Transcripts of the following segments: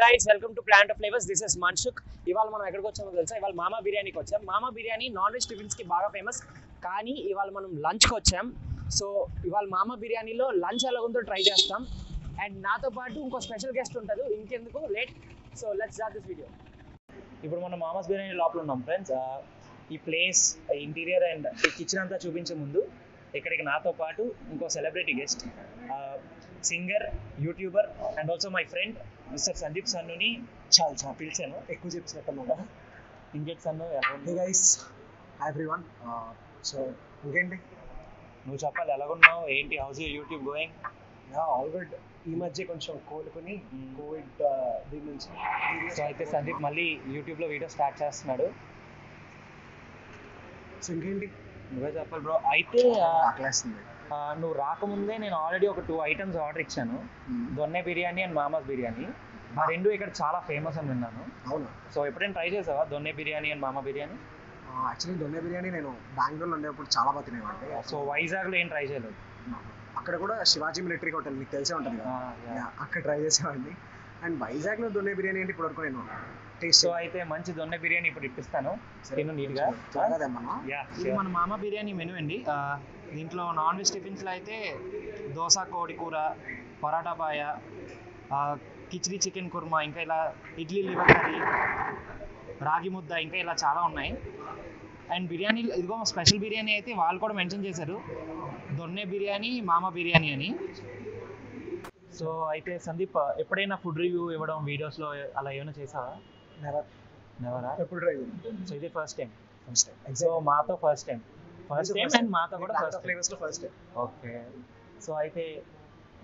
guys, welcome to Planet of Flavors. This is Manshuk. ఇవాళ మనం ఎక్కడికి వచ్చామో తెలుసా? ఇవాళ మామా బిర్యానీకి వచ్చాం. మామా బిర్యానీ నాన్ వెజ్ టిఫిన్స్కి బాగా ఫేమస్. కానీ ఇవాళ మనం లంచ్కి వచ్చాం. సో ఇవాళ మామా బిర్యానీలో లంచ్ ఎలా ఉందో ట్రై చేస్తాం. అండ్ నాతో పాటు ఇంకో స్పెషల్ గెస్ట్ ఉంటారు. ఇంకెందుకు late, so let's start this video. ఇప్పుడు మనం మామాస్ బిర్యానీ లోపల ఉన్నాం ఫ్రెండ్స్. ఈ ప్లేస్, ఇంటీరియర్ అండ్ ఈ కిచెన్ అంతా చూపించే ముందు ఇక్కడికి నాతో పాటు ఇంకో celebrity guest, singer, YouTuber and also my friend mister Sandeep సన్నుని చాలా పిలిచాను. ఎక్కువ చెప్పినట్టున్నా. ఇంకేంటి సన్ను, ఎలా ఉంది? Guys, hi everyone. సో ఇంకేంటి నువ్వు చెప్పాలి, ఎలాగున్నావు, ఏంటి, house YouTube going? All good. ఈ మధ్య కొంచెం కోలుకుని కోవిడ్ దీని నుంచి. సో అయితే సందీప్ మళ్ళీ యూట్యూబ్లో వీడియో స్టార్ట్ చేస్తున్నాడు. సో ఇంకేంటి నువ్వే చెప్పాలి బ్రో. అయితే ఆకలేస్తుంది. నువ్వు రాకముందే నేను ఆల్రెడీ ఒక 2 ఐటమ్స్ ఆర్డర్ ఇచ్చాను, దొన్నె బిర్యానీ అండ్ మామాస్ బిర్యానీ. ఆ రెండు ఇక్కడ చాలా ఫేమస్ అని విన్నాను. అవును. సో ఎప్పుడైనా ట్రై చేసావా దొన్నె బిర్యానీ అండ్ మామా బిర్యానీ? యాక్చువల్లీ దొన్నె బిర్యానీ నేను బెంగళూరులో ఉండేప్పుడు చాలా బాగా తినేవాడిని. సో వైజాగ్లో ఏం ట్రై చేయలేదు? అక్కడ కూడా శివాజీ మిలిటరీ హోటల్ మీకు తెలిసే ఉంటుంది కదా, అక్కడ ట్రై చేసేవాడిని. అండ్ వైజాగ్లో దొన్నె బిర్యానీ అంటే ఇప్పటివరకు నేను టేస్ట్. సో అయితే మంచి దొన్నె బిర్యానీ ఇప్పుడు ఇప్పిస్తాను, నేను నీట్గా. ఇది మన మామా బిర్యానీ మెనూ అండి. దీంట్లో నాన్ వెజ్ టిఫిన్స్లో అయితే దోశ, కోడి కూర, పరాటా పాయ, కిచిడి చికెన్ కుర్మా, ఇంకా ఇలా ఇడ్లీ లివర్ కర్రీ, రాగి ముద్ద, ఇంకా ఇలా చాలా ఉన్నాయి. అండ్ బిర్యానీ ఇదిగో స్పెషల్ బిర్యానీ అయితే వాళ్ళు కూడా మెన్షన్ చేశారు, దొన్నె బిర్యానీ, మామా బిర్యానీ అని. సో అయితే సందీప్, ఎప్పుడైనా ఫుడ్ రివ్యూ ఇవ్వడం వీడియోస్లో అలా ఏమైనా చేసావా? నెవరా? ఎప్పుడు ట్రై. సో ఇది ఫస్ట్ టైం. సో మాతో ఫస్ట్ టైం అండ్ మాతో కూడా ఫస్ట్ టైం. ఓకే. సో అయితే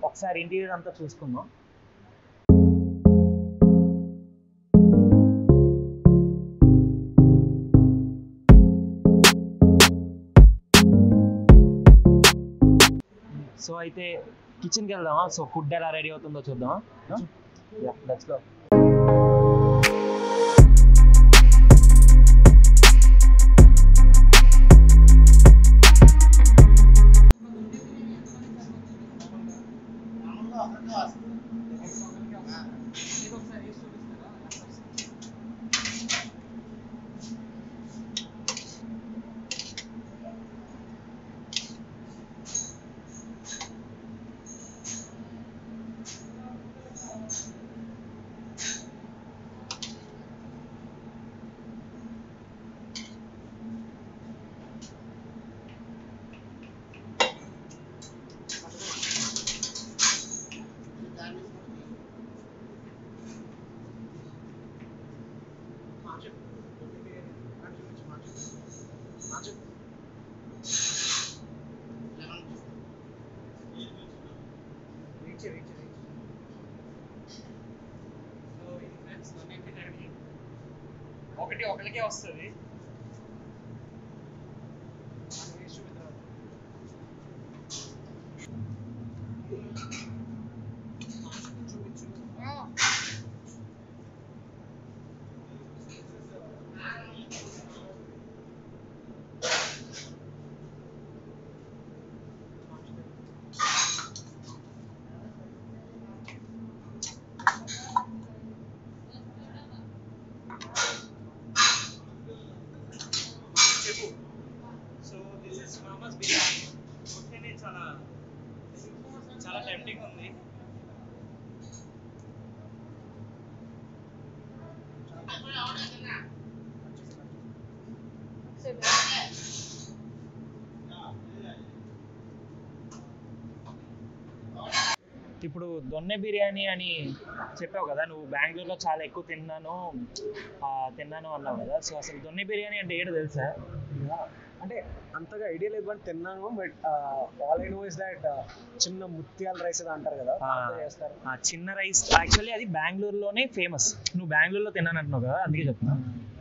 ఒకసారి ఇంటీరియర్ అంతా చూసుకుందాం. సో అయితే కిచెన్కి వెళ్దామా? సో ఫుడ్ ఎలా రెడీ అవుతుందో చూద్దామా? Let's go. ఒకటికే వస్తుంది. So this is Mama's Biryani. చూస్తేనే చాలా టెంప్టింగ్ ఉంది. ఇప్పుడు దొన్నె బిర్యానీ అని చెప్పావు కదా, నువ్వు బెంగళూరులో చాలా ఎక్కువ తిన్నాను అన్నావు కదా. సో అసలు దొన్నె బిర్యానీ అంటే ఏంటో తెలుసా? అంటే అంతగా ఐడియా లేదు అని తిన్నాను, but all I know is that చిన్న ముత్యాల రైస్ అంటారు కదా, చేస్తారు. చిన్న రైస్ యాక్చువల్లీ అది బెంగళూరులోనే ఫేమస్. నువ్వు బెంగళూరులో తిన్నాను అంటున్నావు కదా, అందుకే చెప్తున్నా.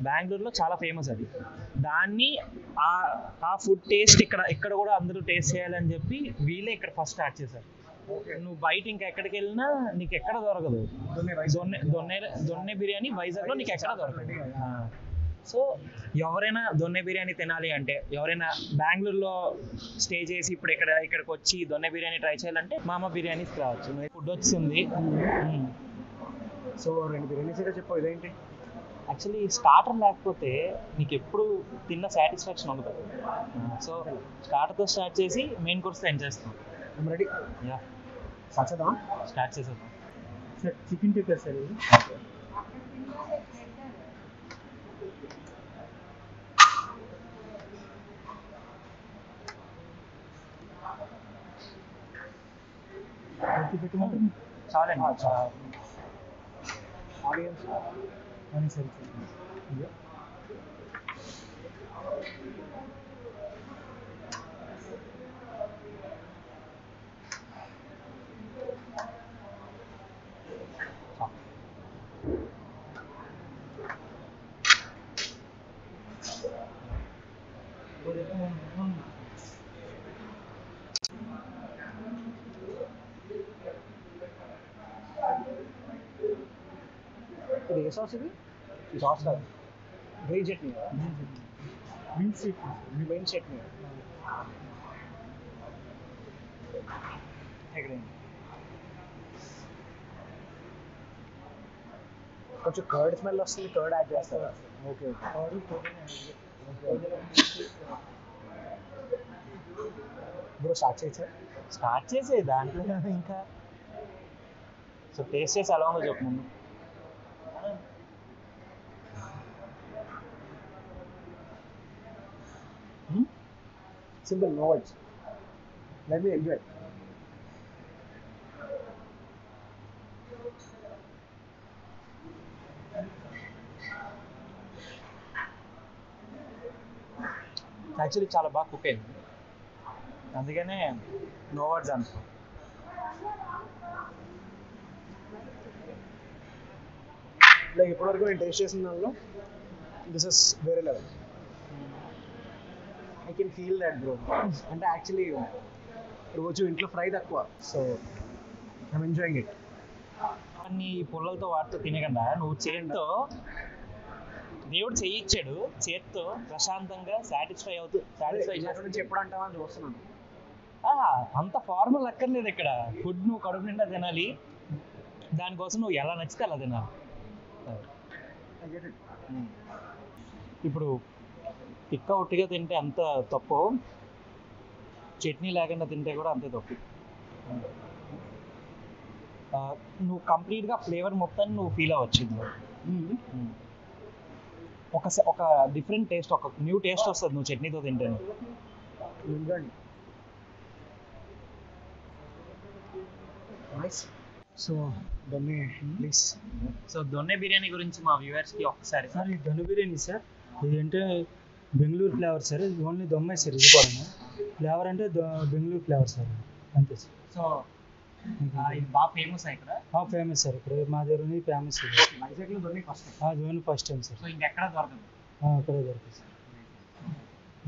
బెంగళూరులో చాలా ఫేమస్ అది. దాన్ని ఆ ఫుడ్ టేస్ట్ ఇక్కడ కూడా అందరూ టేస్ట్ చేయాలని చెప్పి వీళ్ళే ఇక్కడ ఫస్ట్ స్టార్ట్ చేశారు. నువ్వు బయట ఇంకా ఎక్కడికి వెళ్ళినా నీకు ఎక్కడ దొరకదు దొన్నె బిర్యానీ. వైజాగ్లో నీకు ఎక్కడ దొరకదు. సో ఎవరైనా దొన్నె బిర్యానీ తినాలి అంటే, ఎవరైనా బెంగళూరులో స్టే చేసి ఇప్పుడు ఇక్కడికి వచ్చి దొన్నె బిర్యానీ ట్రై చేయాలంటే మామా బిర్యానీకి రావచ్చు. ఫుడ్ వచ్చింది. సో 2 బిర్యానీస్ అయితే చెప్పావు, ఇదేంటి? యాక్చువల్లీ స్టార్టర్ లేకపోతే నీకు ఎప్పుడు తిన్న సాటిస్ఫాక్షన్ ఉండదు. సో స్టార్టర్తో స్టార్ట్ చేసి మెయిన్ కోర్స్తో ఎండ్ చేస్తాం. I'm ready. యా, సచ్చదా? స్టార్ట్ చేసేద్దాం. సార్ చికెన్ టిక్కా సార్ ఇది. పెట్టమంటే చాలండి. ఆడియన్స్ అని సరే ఇది ఏ సాస్ ఇది? ఈ సాస్ కాదు, గ్రీన్ చట్నీ కదా? బీన్స్ గ్రీన్ చట్నీ కొంచెం కర్డ్ స్మెల్ వస్తుంది, కర్డ్ యాడ్ చేస్తారా? ఓకే బ్రో స్టార్ట్ చేయొచ్చా? స్టార్ట్ చేసే దాంట్లో ఇంకా. సో టేస్ట్ చేసి ఎలా ఉందో చెప్పు ముందు. Simple, no words, let me enjoy. Actually చాలా బాగా కుక్ అయింది, అందుకనే నో వర్డ్స్ అనుకో. లైక్ ఇప్పటివరకు నేను టేస్ట్ చేసిన దానిలో దిస్ ఇస్ వేరే level. I can feel that bro. అంటే యాక్చువల్లీ రోజు ఇంట్లో ఫ్రై తక్కువ, సో ఐఎమ్ ఎంజాయింగ్ ఇట్. అన్ని పుల్లలతో వాటితో తినకుండా నువ్వు చేతితో, దేవుడు చేయించాడు, చేతితో ప్రశాంతంగా సాటిస్ఫై నుంచి ఎప్పుడు అంటావా అని చూస్తున్నాను. అంత ఫార్మల్ అక్కర్లేదు ఇక్కడ. ఫుడ్ నువ్వు కడుపు నిండా తినాలి, దానికోసం నువ్వు ఎలా నచ్చితే అలా తినాలి. ఇప్పుడు టిక్కా ఒట్టిగా తింటే అంత తప్పు, చట్నీ లేకుండా తింటే కూడా అంతే తప్పు. నువ్వు కంప్లీట్గా ఫ్లేవర్ మొత్తాన్ని నువ్వు ఫీల్ అవ్వచ్చు. ఒక డిఫరెంట్ టేస్ట్, ఒక న్యూ టేస్ట్ వస్తుంది నువ్వు చట్నీతో తింటాను. So donne please. So donne biryani గురించి మా వ్యూవర్స్కి ఒక్కసారి. సార్ ఈ దొన్న బిర్యానీ సార్, ఇదంటే బెంగళూరు ఫ్లేవర్ సార్. ఇది ఓన్లీ దొమ్మే సార్. ఇది కూడా ఫ్లేవర్ అంటే బెంగళూరు ఫ్లేవర్ సార్, అంతే సార్. సో ఇది బాగా ఫేమస్ ఇక్కడ. ఫేమస్ సార్ ఇక్కడ మా దగ్గర ఫేమస్. వైజాగ్లో donne first donne first time sir. So ఇంకెక్కడ దొరకదు. అక్కడే దొరుకుతుంది సార్.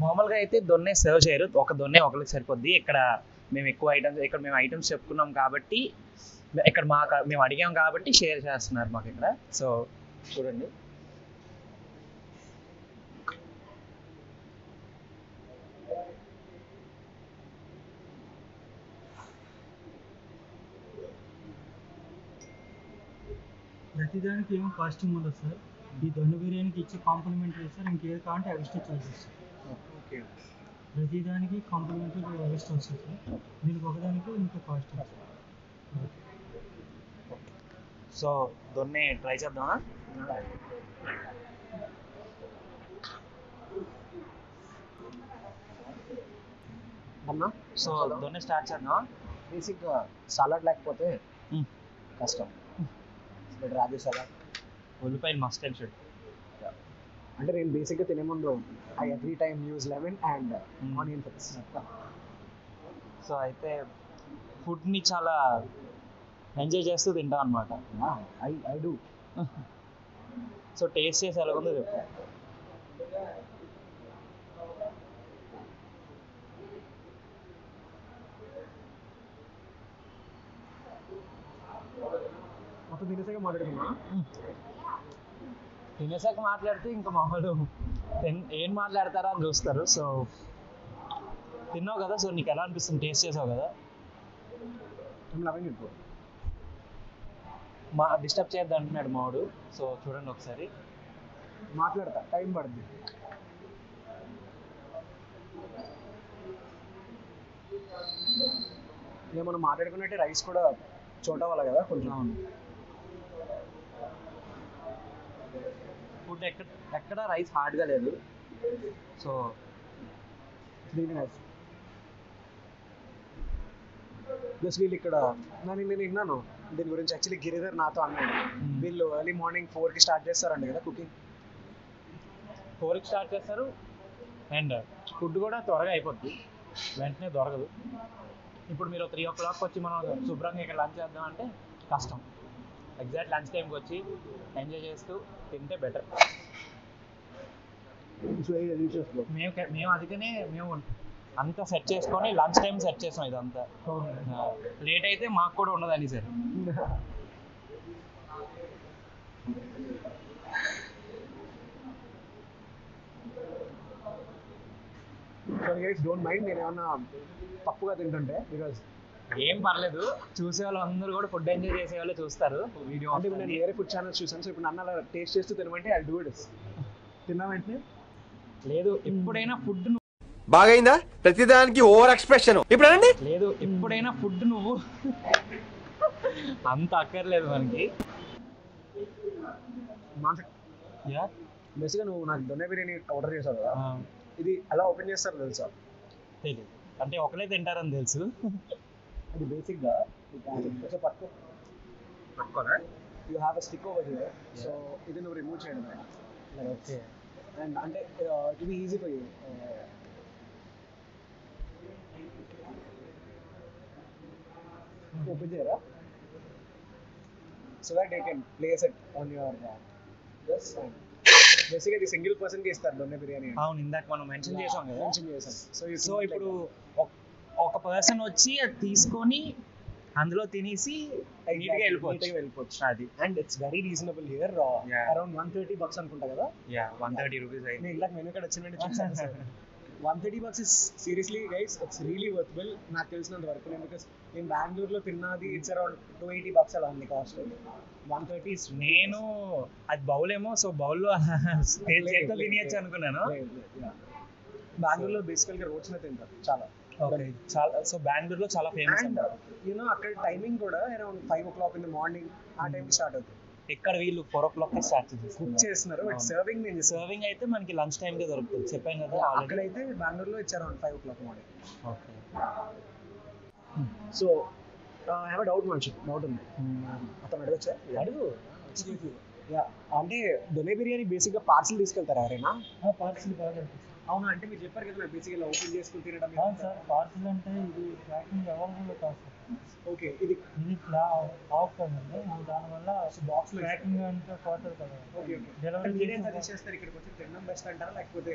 మామూలుగా అయితే దొన్నె సర్వ్ చేయరు, ఒక దొన్నె ఒకరికి సరిపోద్ది. ఇక్కడ మేము ఎక్కువ ఐటమ్స్ చెప్పుకున్నాం కాబట్టి, ఇక్కడ మేము అడిగాం కాబట్టి షేర్ చేస్తున్నారు మాకు ఇక్కడ. సో చూడండి, ప్రతిదానికి ఏమో కాస్ట్యూమ్ ఉండదు సార్. ఈ దొన్న బిర్యానీకి ఇచ్చే కాంప్లిమెంటరీ సార్. ఇంకేది కావాలంటే ఎక్స్ట్రా చార్జెస్ సార్. ఓకే. ప్రతిదానికి కాంప్లిమెంటరీ ఎక్స్ట్రా వస్తుంది సార్. దీనికి ఒకదానికి ఇంకా కాస్ట్ సార్. సో దొన్నె ట్రై చేద్దామా? అన్నా, సో దొన్నె స్టార్ట్ చేద్దామా? బేసిక్గా సాలడ్ లేకపోతే కష్టం. బట్ రాజు సలాడ్, ఉల్లిపాయలు మస్ట్ అండ్ షుడ్. అంటే నేను బేసిక్గా తినే ముందు I every time use lemon and onion fix. So అయితే ఫుడ్ని చాలా ఎంజాయ్ చేస్తూ తింటాం అనమాట. I do. సో టేస్ట్ చేసి ఎలాగుందో చెప్పు. మొత్తం తినేసాక మాట్లాడుకున్నా. తినేసాక మాట్లాడితే ఇంకా మామూలు ఏం మాట్లాడతారా అని చూస్తారు. సో తిన్నావు కదా, సో నీకు ఎలా అనిపిస్తుంది? టేస్ట్ చేసావు కదా. I'm loving it, bro. Disturb చేయొద్దు అంటున్నాడు మావాడు. సో చూడండి ఒకసారి. మాట్లాడతా, టైం పడుతుంది. ఇక మనం మాట్లాడుకున్నట్టే రైస్ కూడా చోట వాళ్ళ కదా కొంచెం. ఫుడ్ ఎక్కడ రైస్ హార్డ్గా లేదు. సో దీని రైస్ ప్లస్ వీళ్ళు ఇక్కడ నేను విన్నాను దీని గురించి. యాక్చువల్లీ గిరిధర్ నాతో అన్నాడు వీళ్ళు ఎర్లీ మార్నింగ్ 4కి స్టార్ట్ చేస్తారండి కదా కుకింగ్. 4కి స్టార్ట్ చేస్తారు అండ్ ఫుడ్ కూడా త్వరగా అయిపోద్ది, వెంటనే దొరకదు. ఇప్పుడు మీరు 3 o'clock వచ్చి మనం శుభ్రంగా ఇక్కడ లంచ్ చేద్దాం అంటే కష్టం. ఎగ్జాక్ట్ లంచ్ టైంకి వచ్చి ఎంజాయ్ చేస్తూ తింటే బెటర్. మేము అందుకనే మేము అంతా సెట్ చేసుకొని లంచ్ టైం సెట్ చేసాం. ఇదంతా లేట్ అయితే మాకు కూడా ఉండదని సార్. డోంట్ మైండ్ నేను ఏమన్నా తప్పుగా తింటుంటే, బికాజ్ ఏం పర్లేదు, చూసే వాళ్ళు అందరూ కూడా ఫుడ్ ఎంజాయ్ చేసే వాళ్ళే చూస్తారు వీడియో. అంటే నేను వేరే ఫుడ్ ఛానల్స్ చూసాను. సో ఇప్పుడు నన్ను అలా టేస్ట్ చేస్తూ తినమంటే ఐ డూ ఇట్. తిన్నా వెంటనే లేదు, ఎప్పుడైనా ఫుడ్ బాగైందా? ప్రతిదానికి ఓవర్ ఎక్స్ప్రెషన్. ఇప్పుడు అనండి. లేదు, ఎప్పుడైనా ఫుడ్ నువ్వు అంత అక్కర్లేదు మనకి. బేసిక్గా నువ్వు నాకు దొన్నె బిర్యానీ ఆర్డర్ చేసావు కదా, ఇది ఎలా ఓపెన్ చేస్తారో తెలుసా? తెలియదు, అంటే ఒకరే తింటారని తెలుసు. అది బేసిక్గా పట్టుకోరా, you have a stick over here. So ఇది నువ్వు రిమూవ్ చేయడమే. ఓకే. అండ్ అంటే it be easy for you. Open చేయరా, so that you can place it on your this. బేసిక్గా ఇది సింగిల్ పర్సన్కి ఇస్తారు దొన్నె బిర్యానీ. అవును, ఇందాక మనం మెన్షన్ చేసాం కదా. మెన్షన్ చేసాం. సో ఇప్పుడు ఒక పర్సన్ వచ్చి అది తీసుకొని అందులో తినేసి నీట్గా వెళ్ళిపోవచ్చు. అది and it's very reasonable here. Around $130 అనుకుంటా కదా. 130 రూపీస్. నేను ఇందాక మెనూ కార్డ్ వచ్చిందంటే చూసాను sir. $130 is seriously guys, it's really worthable నాకు తెలిసినంత వరకు. నేను బికాస్ నేను బెంగళూరులో తిన్నది ఇట్స్ అరౌండ్ $280 అలా ఉంది కాస్ట్. 130 ఇస్. నేను అది బౌల్ ఏమో, సో బౌల్లో చేతితో తినేయచ్చు అనుకున్నాను. బెంగళూరులో బేసికల్గా రోడ్స్నే తింటారు చాలా. చాలా. సో బెంగళూరులో చాలా ఫేమస్. అండ్ యూనో అక్కడ టైమింగ్ కూడా around 5 o'clock in the morning ఆ టైంకి స్టార్ట్ అవుతుంది. ఇక్కడ వీళ్ళు 4 o'clock స్టార్ట్ కుక్ చేస్తున్నారు. బట్ సర్వింగ్ నేను సర్వింగ్ అయితే మనకి లంచ్ టైంకి దొరుకుతుంది, చెప్పాను కదా. అక్కడైతే బెంగళూరులో it's around 5 o'clock morning. Okay. So I have doubt, మంచి డౌట్ ఉంది. అతను అడగచ్చా? అడుగు. అంటే దొన్నె బిర్యానీ బేసిక్గా పార్సిల్ తీసుకెళ్తారా ఎవరైనా? పార్సిల్ బాగా. అవునా, అంటే మీరు చెప్పారు కదా బేసిక్గా ఇలా ఓపెన్ చేసుకుని తినడం. సార్ పార్సిల్ అంటే ఇది ప్యాకింగ్ అవైలబుల్ కాదు సార్. ఓకే, ఇది ఆఫ్ కదండి, దానివల్ల బాక్స్ ప్యాకింగ్ అంటే పోతుంది కదా. ఓకే, డెలివరీ సజెస్ట్ చేస్తారు ఇక్కడికి వచ్చి తినడం బెస్ట్ అంటారా, లేకపోతే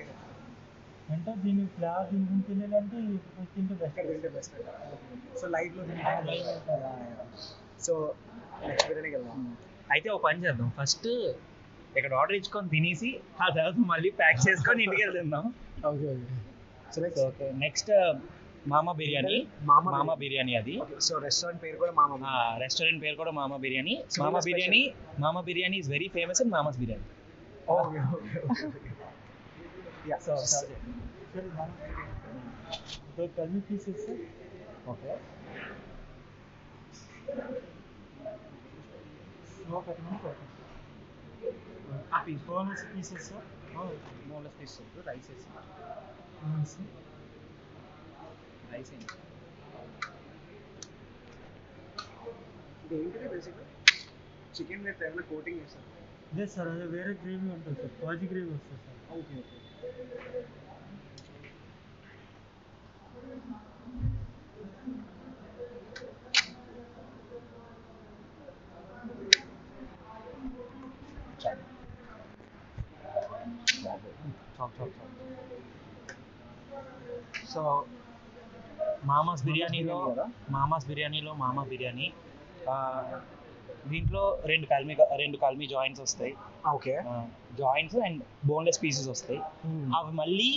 అంటే దీని ఫ్లేవర్ దీనికి తినాలంటే తింటే బెస్ట్. ఇక్కడ తింటే బెస్ట్ అంటారా? సో లైవ్లో సో నెక్స్ట్ బిర్యానీకి వెళ్దాం. అయితే ఒక పని చేద్దాం, ఫస్ట్ ఇక్కడ ఆర్డర్ ఇచ్చుకొని తినేసి ఆ తర్వాత మళ్ళీ ప్యాక్ చేసుకొని ఇంటికి వెళ్తున్నాం. Okay okay. So okay, next మామా బిర్యానీ. మామా బిర్యానీ అది. సో రెస్టారెంట్ పేరు కూడా మామా. రెస్టారెంట్ పేరు కూడా Mama Biryani. Mama Biryani is very famous in Mama's Biryani. Okay okay okay. Yeah, so तो कमी पीसेस सर. ఓకే. वो करना है ఆ పీస్ bonus pieces sir. మోలస్ పీస్ రైస్ వేసి రైస్ ఏంటి ఏంటంటే బేసిక్గా చికెన్ విత్ ఏమైనా కోటింగ్ చేస్తారు. లేదు సార్, అది వేరే గ్రేవీ ఉంటుంది సార్, కాజీ గ్రేవీ వస్తుంది సార్. Okay okay. సో మామాస్ బిర్యానీలో మామా బిర్యానీ దీంట్లో రెండు కల్మీ జాయింట్స్ వస్తాయి. Okay, joints and boneless pieces వస్తాయి. అవి మళ్ళీ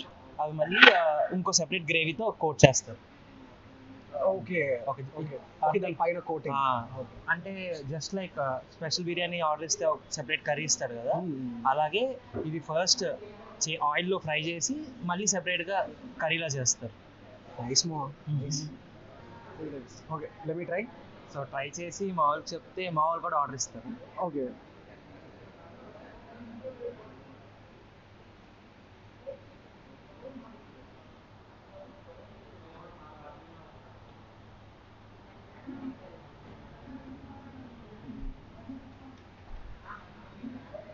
ఇంకో సెపరేట్ గ్రేవీతో కోట్ చేస్తారు. ఓకే ఓకే ఓకే ఓకే దాని పైన కోటింగ్. అంటే just like special biryani order ఇస్తే సెపరేట్ కర్రీ ఇస్తారు కదా, అలాగే ఇది ఫస్ట్ ఆయిల్లో ఫ్రై చేసి మళ్ళీ సెపరేట్గా కర్రీలా చేస్తారు. నైస్ మో. Okay let me try. So try చేసి మా వాళ్ళకి చెప్తే మా వాళ్ళు కూడా ఆర్డర్ ఇస్తారు. Okay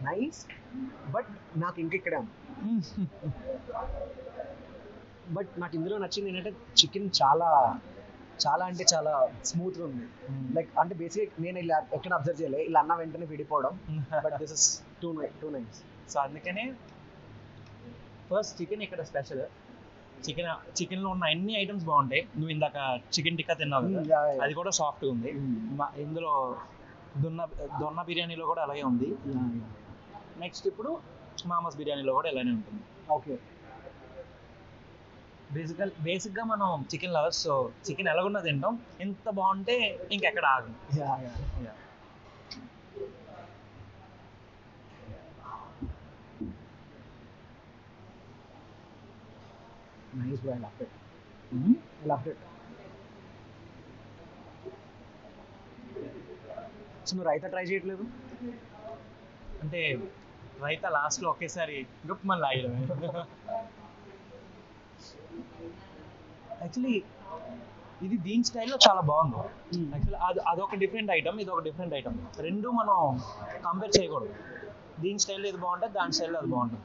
nice. బట్ నాకు ఇక్కడ బట్ నాకు ఇందులో నచ్చింది ఏంటంటే చికెన్ చాలా చాలా అంటే చాలా స్మూత్గా ఉంది. లైక్ అంటే బేసిక్ నేను ఇలా ఎక్కడ అబ్జర్వ్ చేయలేదు, ఇలా అన్న వెంటనే విడిపోవడం. But this is two nice. So అందుకనే ఫస్ట్ చికెన్ ఇక్కడ స్పెషల్. చికెన్లో ఉన్న అన్ని ఐటమ్స్ బాగుంటాయి. నువ్వు ఇందాక చికెన్ టిక్కా తిన్నావు కదా, అది కూడా సాఫ్ట్గా ఉంది. ఇందులో దొన్న బిర్యానీలో కూడా అలాగే ఉంది. నెక్స్ట్ ఇప్పుడు మామస్ బిర్యానీలో కూడా ఇలానే ఉంటుంది. ఓకే బేసిక్గా మనం చికెన్ లవర్స్, సో చికెన్ ఎలాగున్నా తింటాం. ఎంత బాగుంటే ఇంకెక్కడ ఆగం. Nice bro, I loved it. Loved it. So నువ్వు రైతా ట్రై చేయట్లేదు? అంటే రైతా లాస్ట్లో ఒకేసారి గ్రూప్ మళ్ళీ ఆగడం. యాక్చువల్లీ ఇది దీని స్టైల్లో చాలా బాగుంది. యాక్చువల్లీ అదొక డిఫరెంట్ ఐటమ్, ఇది ఒక డిఫరెంట్ ఐటమ్. రెండు మనం కంపేర్ చేయకూడదు. దీని స్టైల్లో ఇది బాగుంటుంది, దాని స్టైల్లో అది బాగుంటుంది.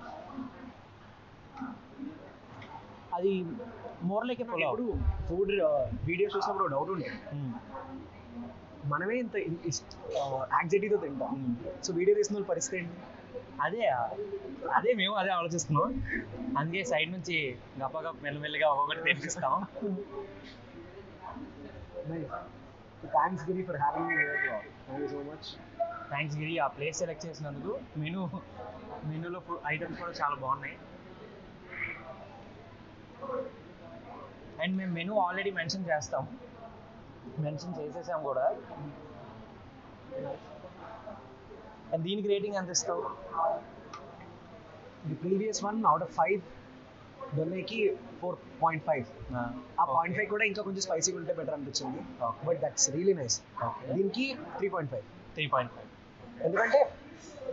అది మోర్ లైక్ ఇప్పుడు ఫుడ్ వీడియోస్ చూసినప్పుడు డౌట్ ఉంటుంది, మనమే ఇంత యాంగ్జైటీతో తింటాం. సో వీడియో తీసిన వాళ్ళ పరిస్థితి ఏంటి? అదే మేము అదే ఆలోచిస్తున్నాం. అందుకే సైడ్ నుంచి గప్పగప్ప మెల్లమెల్లిగా ఒక్కొక్కటి తెప్పిస్తాం. Thanks Giri for having me here bro. Thank you so much. Thanks Giri ఆ ప్లేస్ సెలెక్ట్ చేసినందుకు. మెనూలో ఐటమ్స్ కూడా చాలా బాగున్నాయి. అండ్ మేము మెనూ ఆల్రెడీ మెన్షన్ చేసేసాం కూడా. అండ్ దీనికి రేటింగ్ ఎంత ఇస్తావు? The previous one out of 5 దొన్నేకి 4.5. ఆ 0.5 కూడా ఇంకా కొంచెం స్పైసీగా ఉంటే బెటర్ అనిపించింది. But that's really nice. దీనికి 3.5. ఎందుకంటే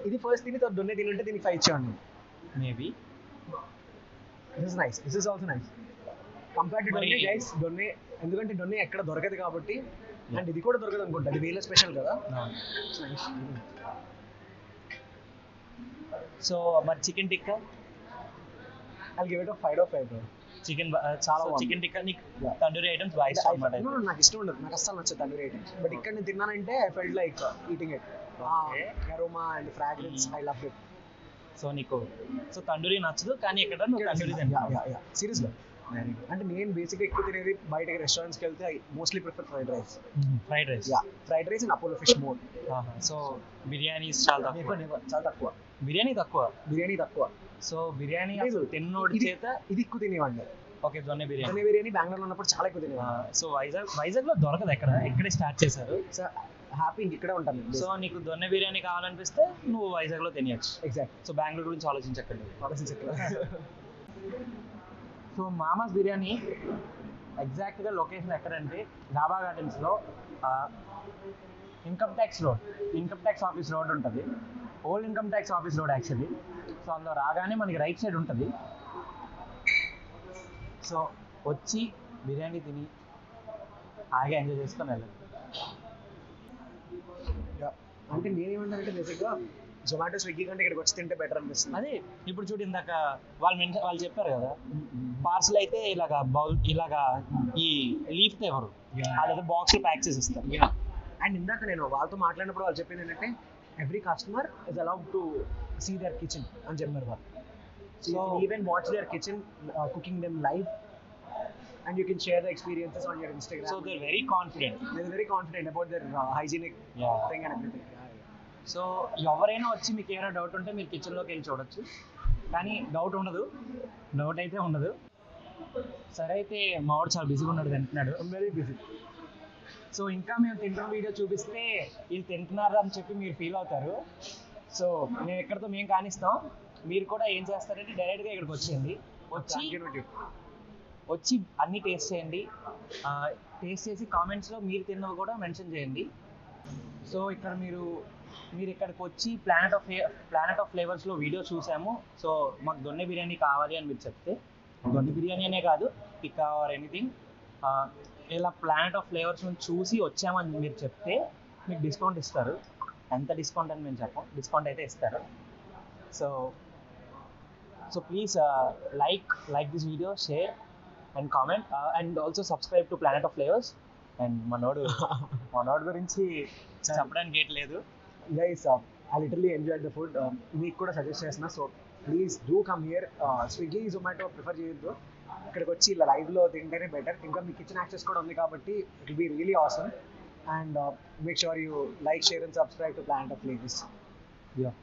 ఇది ఫస్ట్ తిని దొన్నే తిని ఉంటే దీనికి 5 ఇచ్చాను maybe. This is nice. This is also nice compared to donne guys. Donne ఎందుకంటే డొన్నే ఎక్కడ దొరకదు కాబట్టి, అండ్ ఇది కూడా దొరకదు అనుకుంటా, అది వేల స్పెషల్ కదా. సో మరి chicken tikka I'll give it a 5/5. Chicken చాలా చికెన్ టిక్కా నీకు తందూరి ఐటమ్స్ బాగా ఇష్టం అన్నమాట. నాకు ఇష్టం ఉండదు, నాకు అస్సలు నచ్చదు తందూరి ఐటమ్స్. బట్ ఇక్కడ నేను తిన్నానంటే I felt like eating it. Aroma and fragrance, I love it. So నీకు తందూరి నచ్చదు, కానీ ఇక్కడ నువ్వు తందూరి తింటావు. సీరియస్గా అంటే నేను బేసిక్గా ఎక్కువ తినేది బయటకి రెస్టారెంట్స్కి వెళ్తే I mostly prefer fried rice and Apollo fish more. So biryani చాలా తక్కువ. బిర్యానీ తక్కువ. సో బిర్యానీ తిన్నోడి చేత ఇది ఎక్కువ తినేవాడిని. ఓకే, దొన్నె బిర్యానీ బెంగళూరులో ఉన్నప్పుడు చాలా ఎక్కువ తినేవాడిని. సో వైజాగ్లో దొరకదు, ఇక్కడే స్టార్ట్ చేశారు. సో హ్యాపీ ఇక్కడే ఉంటాను. సో నీకు దొన్నె బిర్యానీ కావాలనిపిస్తే నువ్వు వైజాగ్లో తినచ్చు. ఎగ్జాక్ట్. సో బెంగళూరు గురించి ఆలోచించక్కర్లేదు. సో మామాస్ బిర్యానీ ఎగ్జాక్ట్గా లొకేషన్ ఎక్కడంటే డాబా గార్డెన్స్లో ఇన్కమ్ ట్యాక్స్ ఆఫీస్ రోడ్ ఉంటుంది. Old income tax office road actually. So అందులో రాగానే మనకి రైట్ సైడ్ ఉంటుంది. సో వచ్చి బిర్యానీ తిని హాయిగా ఎంజాయ్ చేసుకొని వెళ్ళాలి. అంటే నేనేమంటానంటే బేసిక్గా జొమాటో స్విగ్గీ కంటే ఇక్కడికి వచ్చి తింటే బెటర్ అనిపిస్తుంది. అదే ఇప్పుడు చూడు, ఇందాక వాళ్ళు చెప్పారు కదా, పార్సల్ అయితే ఇలాగా ఈ లీఫ్ ఎవరు అదే బాక్స్ ప్యాక్ చేసి ఇస్తారు. అండ్ ఇందాక నేను వాళ్ళతో మాట్లాడినప్పుడు వాళ్ళు చెప్పింది ఏంటంటే every customer is allowed to see their kitchen అని చెప్పారు వాళ్ళు. So even watch their kitchen cooking them live and you can share the experiences on your Instagram. So they're very confident about their hygienic thing and everything. So ఎవరైనా వచ్చి మీకు ఏమైనా doubt ఉంటే మీరు కిచెన్లోకి వెళ్ళి చూడొచ్చు, కానీ డౌట్ అయితే ఉండదు. సరే అయితే మావాడు చాలా బిజీగా ఉన్నాడు తింటున్నాడు. Very busy. సో ఇంకా మేము తింటున్న వీడియో చూపిస్తే వీళ్ళు తింటున్నారు అని చెప్పి మీరు ఫీల్ అవుతారు. సో మేము ఎక్కడితో మేము కానిస్తాం. మీరు కూడా ఏం చేస్తారంటే డైరెక్ట్గా ఇక్కడికి వచ్చేయండి. వచ్చి అన్నీ టేస్ట్ చేయండి. టేస్ట్ చేసి కామెంట్స్లో మీరు తిన్నవి కూడా మెన్షన్ చేయండి. సో ఇక్కడ మీరు ఇక్కడికి వచ్చి ప్లానెట్ ఆఫ్ ఫ్లేవర్స్లో వీడియో చూసాము, సో మాకు దొన్నె బిర్యానీ కావాలి అని మీరు చెప్తే, దొన్నె బిర్యానీ అనే కాదు టిక్కా ఆర్ ఎనీథింగ్, ఇలా ప్లానెట్ ఆఫ్ ఫ్లేవర్స్ చూసి వచ్చామని మీరు చెప్తే మీకు డిస్కౌంట్ ఇస్తారు. ఎంత డిస్కౌంట్ అని మేము చెప్పం, డిస్కౌంట్ అయితే ఇస్తారు. So please like this video, share and comment, and also subscribe to Planet of Flavors. And మనోడు గురించి చెప్పడానికి ఏం లేదు. Guys I literally enjoyed the food. మీకు కూడా సజెస్ట్ చేస్తున్నా, so please do come here. Swiggy Zomato prefer చేయొద్దు, ఇక్కడికి వచ్చి ఇలా లైవ్లో తింటేనే బెటర్. ఇంకా మీ కిచెన్ యాక్సెస్ కూడా ఉంది కాబట్టి it will be really awesome. And make sure you like, share and subscribe to Planet of Flavors. Yeah.